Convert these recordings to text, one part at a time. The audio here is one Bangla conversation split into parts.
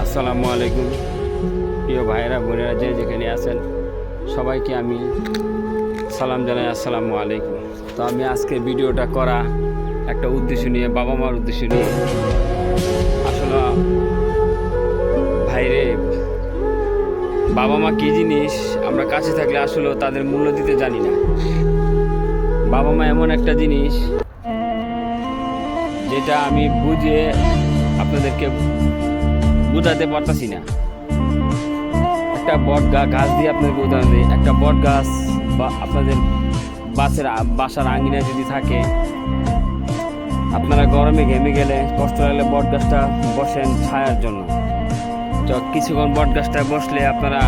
আসসালামু আলাইকুম প্রিয় ভাইয়েরা বোনেরা যে যেখানে আছেন সবাইকে আমি সালাম জানাই। আসসালামু আলাইকুম। তো আমি আজকে ভিডিওটা করা একটা উদ্দেশ্য নিয়ে, বাবা মার উদ্দেশ্য নিয়ে। আসলে ভাইরে, বাবা মা কী জিনিস আমরা কাছে থাকলে আসলে তাদের মূল্য দিতে জানি না। বাবা মা এমন একটা জিনিস যেটা আমি বুঝে আপনাদেরকে বুঝাতে পারতাছি না। একটা বট গাছ দিয়ে আপনাদেরকে উদাহরণ দিই। একটা বট গাছ বা আপনাদের বাসার আঙিনায় যদি থাকে, আপনারা গরমে ঘেমে গেলে কষ্ট লাগলে বট গাছটা বসেন ছায়ার জন্য। তো কিছুক্ষণ বট গাছটায় বসলে আপনারা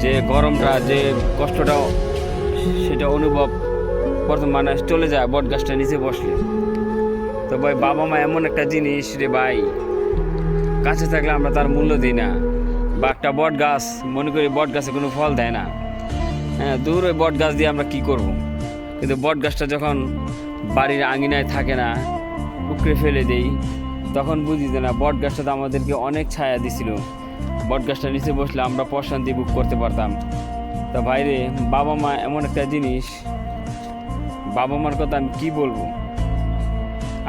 যে গরমটা, যে কষ্টটা, সেটা অনুভব প্রথম মানে চলে যায় বট গাছটা নিচে বসলে। তো ভাই, বাবা মা এমন একটা জিনিস রে ভাই, কাছে থাকলে আমরা তার মূল্য দিই না। বা একটা বট গাছ, মনে করি বট গাছে কোনো ফল দেয় না, হ্যাঁ, দূর ওই বট গাছ দিয়ে আমরা কি করব। কিন্তু বট গাছটা যখন বাড়ির আঙিনায় থাকে না, উকড়ে ফেলে দেই, তখন বুঝি যে না, বট গাছটা তো আমাদেরকে অনেক ছায়া দিছিল। বট গাছটা নিচে বসলে আমরা প্রশান্তি বুক করতে পারতাম। তা ভাইরে, বাবা মা এমন একটা জিনিস, বাবা মার কথা আমি কি বলবো।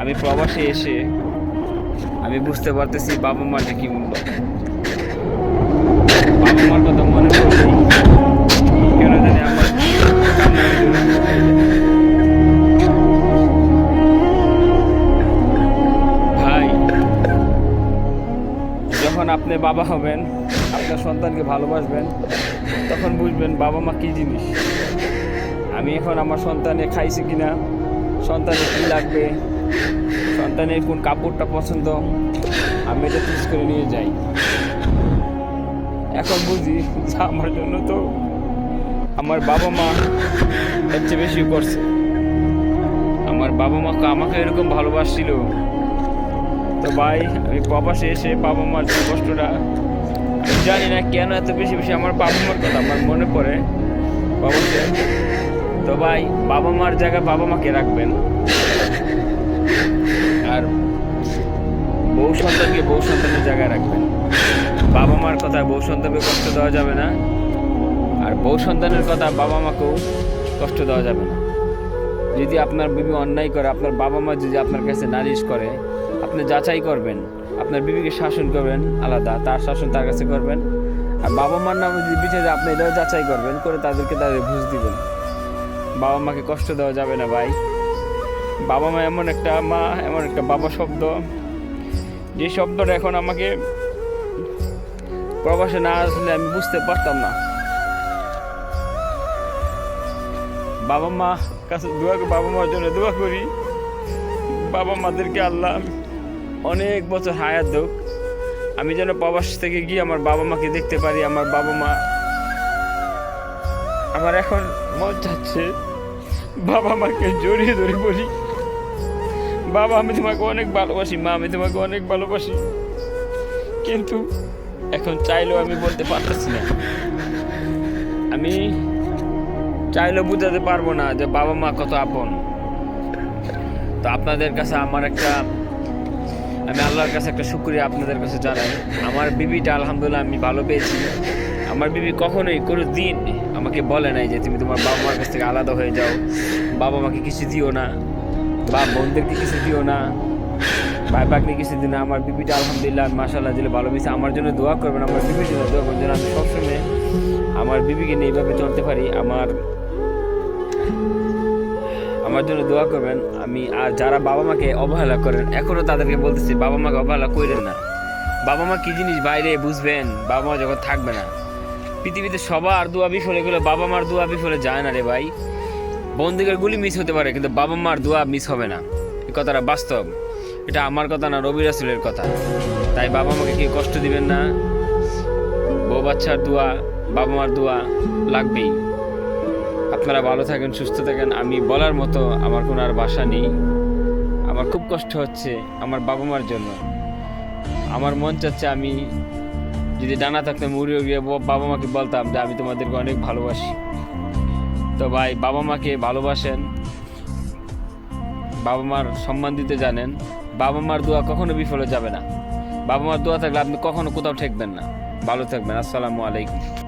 আমি প্রবাসে এসে আমি বুঝতে পারতেছি বাবা মার যে কি মূল্য। বাবা মার কথা মনে করলেই কেন জানি আমার ভাই, যখন আপনি বাবা হবেন, আপনার সন্তানকে ভালোবাসবেন, তখন বুঝবেন বাবা মা কী জিনিস। আমি এখন আমার সন্তানে খাইছে কিনা, সন্তানের কী লাগবে, সন্তানের কোন কাপড়টা পছন্দ, আমি এটা চুজ করে নিয়ে যাই। এখন বুঝি যে আমার জন্য তো আমার বাবা মা এর চেয়ে বেশি করছে। আমার বাবা মা আমাকে এরকম ভালোবাসছিল। তো ভাই, আমি প্রবাসে এসে বাবা মার যে কষ্টটা, আমি জানি না কেন এত বেশি বেশি আমার বাবা মার কথা আমার মনে পড়ে প্রবাসে। তো ভাই, বাবা মার জায়গায় বাবা মাকে রাখবেন, আর বউ সন্তানকে বউ সন্তানের জায়গায় রাখবেন। বাবা মার কথা বউ সন্তানকে কষ্ট দেওয়া যাবে না, আর বউ সন্তানের কথা বাবা মাকেও কষ্ট দেওয়া যাবে না। যদি আপনার বিবি অন্যায় করে, আপনার বাবা মা যদি আপনার কাছে নালিশ করে, আপনি যাচাই করবেন। আপনার বিবিকে শাসন করবেন আলাদা, তার শাসন তার কাছে করবেন। আর বাবা মার নামে যদি বিচার, আপনি এটাও যাচাই করবেন, করে তাদের বুঝ দিবেন। বাবা মাকে কষ্ট দেওয়া যাবে না ভাই। বাবা মা এমন একটা মা, এমন একটা বাবা শব্দ, যে শব্দটা এখন আমাকে প্রবাসে না আসলে আমি বুঝতে পারতাম না। বাবা মা কাছে বাবা মার জন্য দোয়া করি, বাবা মাদেরকে আল্লাহ অনেক বছর হায়াত হোক। আমি যেন প্রবাস থেকে গিয়ে আমার বাবা মাকে দেখতে পারি। আমার বাবা মা, আমার এখন মন চাচ্ছে বাবা মাকে জড়িয়ে ধরে বলি, বাবা আমি তোমাকে অনেক ভালোবাসি, মা আমি তোমাকে অনেক ভালোবাসি। কিন্তু এখন চাইলেও আমি বলতে পারতেছি না। আমি চাইলেও বুঝাতে পারবো না যে বাবা মা কত আপন। তো আপনাদের কাছে আমি আল্লাহর কাছে একটা শুকরিয়া আপনাদের কাছে জানাই। আমার বিবিটা আলহামদুলিল্লাহ আমি ভালো পেয়েছি। আমার বিবি কখনোই কোনো দিন আমাকে বলে নাই যে তুমি তোমার বাবা মার কাছ থেকে আলাদা হয়ে যাও, বাবা মাকে কিছু দিও না, বা বোনদেরকে কিছু দিও না, ভাই বাগনি কিছু দিও না। আমার বিবিটা আলহামদুলিল্লাহ মাশাআল্লাহ দিলে ভালো পেয়েছি। আমার জন্য দোয়া করবেন, আমার বিবির জন্য দোয়া করবেন যেন আমি সবসময় আমার বিবিকে নিয়ে এইভাবে চলতে পারি। আমার জন্য দোয়া করবেন। আর যারা বাবা মাকে অবহেলা করেন, এখনও তাদেরকে বলতেছি, বাবা মাকে অবহেলা করেন না। বাবা মা কি জিনিস বাইরে বুঝবেন বাবা মা যখন থাকবে না। পৃথিবীতে সবার দোয়া বিফলে গেলে বাবা মার দোয়া বিফলে যায় না রে ভাই। বন্দুকের গুলি মিস হতে পারে, কিন্তু বাবা মার দোয়া মিস হবে না। এই কথাটা বাস্তব। এটা আমার কথা না, নবী রাসূলের কথা। তাই বাবা মাকে কেউ কষ্ট দিবেন না। বউ বাচ্চার দোয়া, বাবা মার দোয়া লাগবেই। আপনারা ভালো থাকেন, সুস্থ থাকেন। আমি বলার মতো আমার কোনো আর ভাষা নেই। আমার খুব কষ্ট হচ্ছে আমার বাবা মার জন্য। আমার মন চাচ্ছে আমি যদি ডানা থাকতাম উড়ে উড়িয়ে বাবা মাকে বলতাম যে আমি তোমাদেরকে অনেক ভালোবাসি। তো ভাই, বাবা মাকে ভালোবাসেন, বাবা মার সম্মান দিতে জানেন। বাবা মার দোয়া কখনো বিফলে যাবে না। বাবা মার দোয়া থাকলে আপনি কখনো কোথাও ঠেকবেন না। ভালো থাকবেন। আসসালামু আলাইকুম।